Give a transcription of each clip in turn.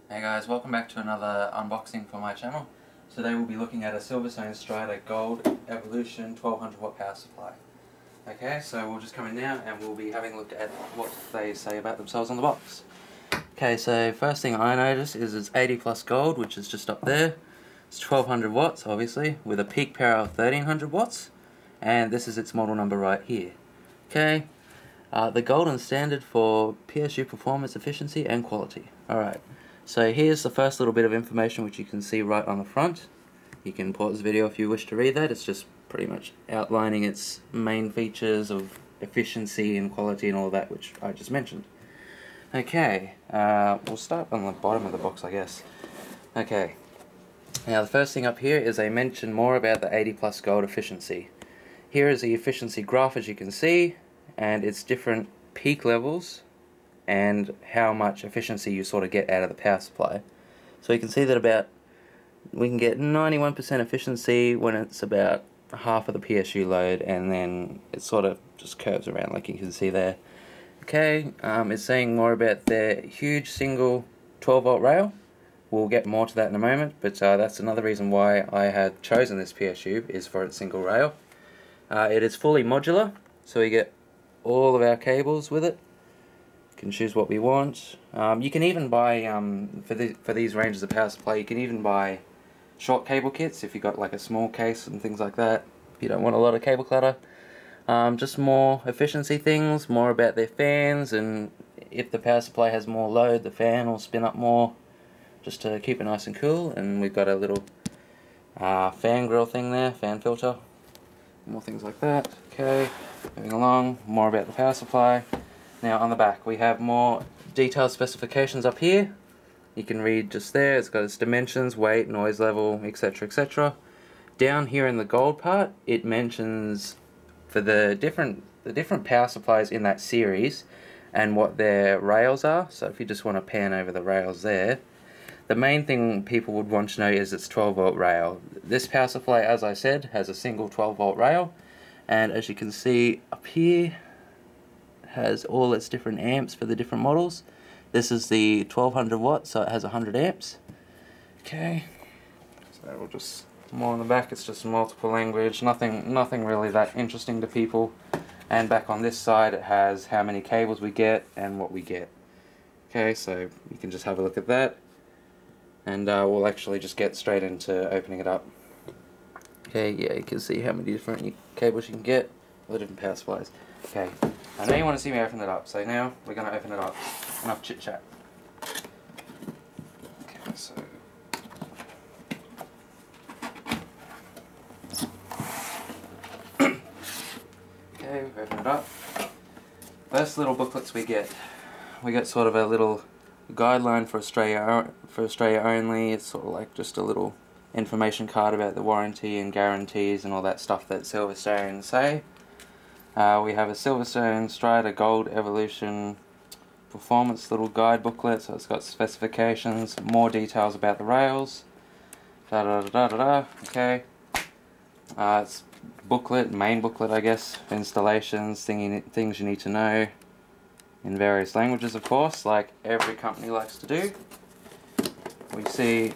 Hey guys, welcome back to another unboxing for my channel. Today we'll be looking at a Silverstone Strider Gold Evolution 1200 watt power supply. Okay, so we'll just come in now and we'll be having a look at what they say about themselves on the box. Okay, so first thing I noticed is it's 80 plus gold, which is just up there. It's 1200 watts, obviously, with a peak power of 1300 watts. And this is its model number right here. Okay, the golden standard for PSU performance, efficiency and quality. Alright. So here's the first little bit of information which you can see right on the front. You can pause the video if you wish to read that. It's just pretty much outlining its main features of efficiency and quality and all that, which I just mentioned. Okay, we'll start on the bottom of the box, I guess. Okay, now the first thing up here is they mention more about the 80 plus gold efficiency. Here is the efficiency graph, as you can see, and its different peak levels and how much efficiency you sort of get out of the power supply. So you can see that we can get 91% efficiency when it's about half of the PSU load, and then it sort of just curves around like you can see there. Okay, it's saying more about their huge single 12 volt rail. We'll get more to that in a moment, but that's another reason why I had chosen this PSU, is for its single rail. It is fully modular, so we get all of our cables with it. Can choose what we want. You can even buy for these ranges of power supply, you can even buy short cable kits if you've got like a small case and things like that. If you don't want a lot of cable clutter. Just more efficiency things, more about their fans, and if the power supply has more load, the fan will spin up more just to keep it nice and cool. And we've got a little fan grill thing there, fan filter, more things like that. Okay, moving along, more about the power supply. Now on the back we have more detailed specifications up here. You can read just there, it's got its dimensions, weight, noise level, etc, etc. Down here in the gold part it mentions for the different power supplies in that series and what their rails are. So if you just want to pan over the rails there, the main thing people would want to know is its 12 volt rail. This power supply, as I said, has a single 12 volt rail, and as you can see up here has all its different amps for the different models. This is the 1200 watts, so it has 100 amps. Okay, so we'll just more on the back. It's just multiple language, nothing really that interesting to people. And back on this side it has how many cables we get and what we get. Okay, so you can just have a look at that, and we'll actually just get straight into opening it up. Okay, yeah, you can see how many different cables you can get, all the different power supplies. Okay, I know you want to see me open it up, so now we're going to open it up. Enough chit chat. Okay, so okay, we've opened it up. First little booklets we get sort of a little guideline for Australia only. It's sort of like just a little information card about the warranty and guarantees and all that stuff that Silverstone say. We have a Silverstone Strider Gold Evolution Performance little guide booklet, so it's got specifications, more details about the rails, okay. It's booklet, main booklet I guess, installations, things you need to know, in various languages of course, like every company likes to do. We see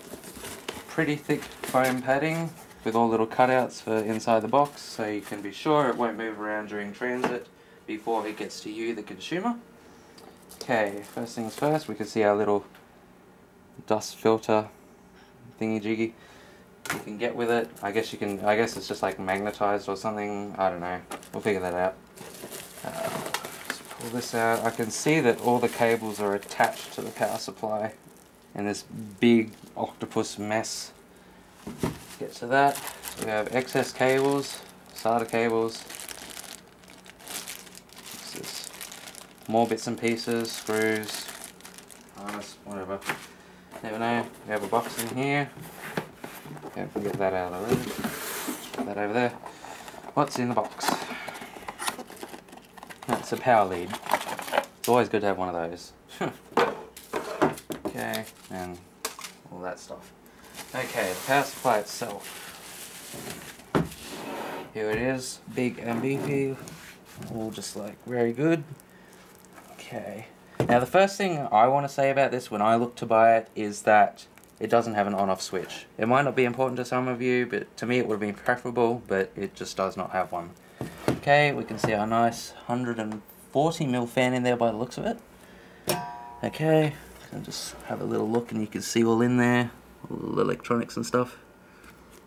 pretty thick foam padding with all little cutouts for inside the box, so you can be sure it won't move around during transit before it gets to you, the consumer. Okay, first things first, we can see our little dust filter thingy jiggy you can get with it. I guess it's just like magnetized or something, I don't know, we'll figure that out. Let's pull this out. I can see that all the cables are attached to the power supply in this big octopus mess. Get to that. So we have excess cables, SATA cables, more bits and pieces, screws, harness, whatever. Never know. We have a box in here. Don't forget that out of the lid. Put that over there. What's in the box? That's a power lead. It's always good to have one of those. Okay, and all that stuff. Okay, the power supply itself. Here it is, big and beefy, all just like very good. Okay, Now the first thing I want to say about this when I look to buy it is that it doesn't have an on-off switch. It might not be important to some of you, but to me it would have been preferable, but it just does not have one. Okay, we can see our nice 140mm fan in there by the looks of it. Okay, I'll just have a little look and you can see all in there, all the electronics and stuff.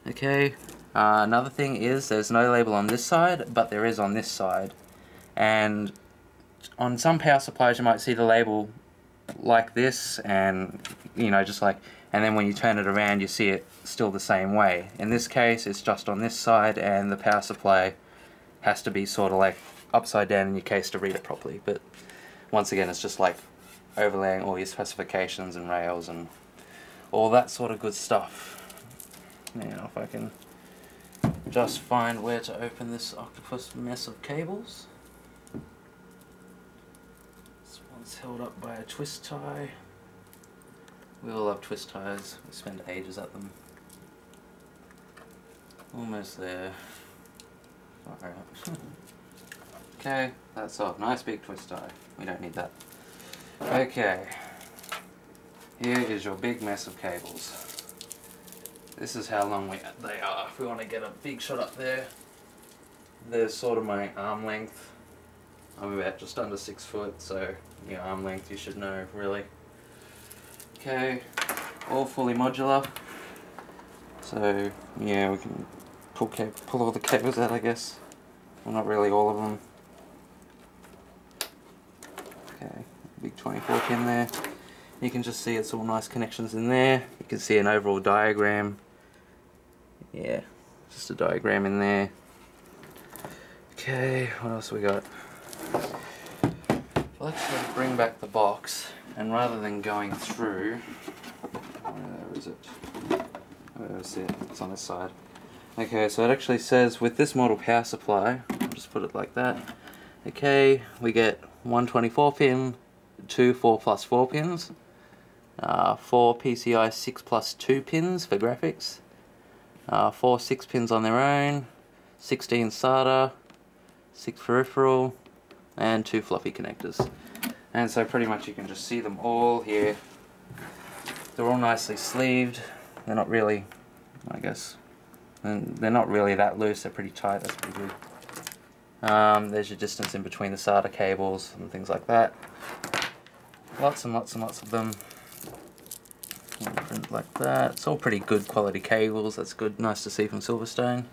Okay, another thing is there's no label on this side, but there is on this side. And on some power supplies you might see the label like this, and you know, just like, and then when you turn it around you see it still the same way. In this case it's just on this side, and the power supply has to be sort of like upside down in your case to read it properly. But once again, it's just like overlaying all your specifications and rails and all that sort of good stuff. Now if I can just find where to open this octopus mess of cables. This one's held up by a twist tie. We all love twist ties, we spend ages at them. Almost there. Far out. Okay, that's off. Nice big twist tie. We don't need that. Okay. Here is your big mess of cables. This is how long they are. If we want to get a big shot up there, there's sort of my arm length. I'm about just under 6 foot, so your arm length you should know, really. Okay, all fully modular. So yeah, we can pull all the cables out, I guess. Well, not really all of them. Okay, big 24 pin there. You can just see it's all nice connections in there. You can see an overall diagram. Yeah, just a diagram in there. Okay, what else we got? Let's just bring back the box, and rather than going through, where is it? Where is it? It's on this side. Okay, so it actually says with this model power supply, I'll just put it like that. Okay, we get one 24 pin, two 4+4 pins, 4 PCI 6+2 pins for graphics, 4 6 pins on their own, 16 SATA, 6 peripheral, and 2 fluffy connectors. And so pretty much you can just see them all here. They're all nicely sleeved. They're not really, I guess, and they're not really that loose. They're pretty tight. That's pretty good. There's your distance in between the SATA cables and things like that. Lots and lots and lots of them. Print like that. It's all pretty good quality cables. That's good. Nice to see from Silverstone.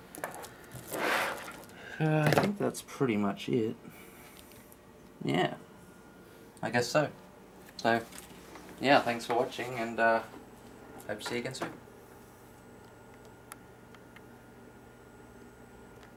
I think that's pretty much it. Yeah, I guess so. So, yeah, thanks for watching, and hope to see you again soon.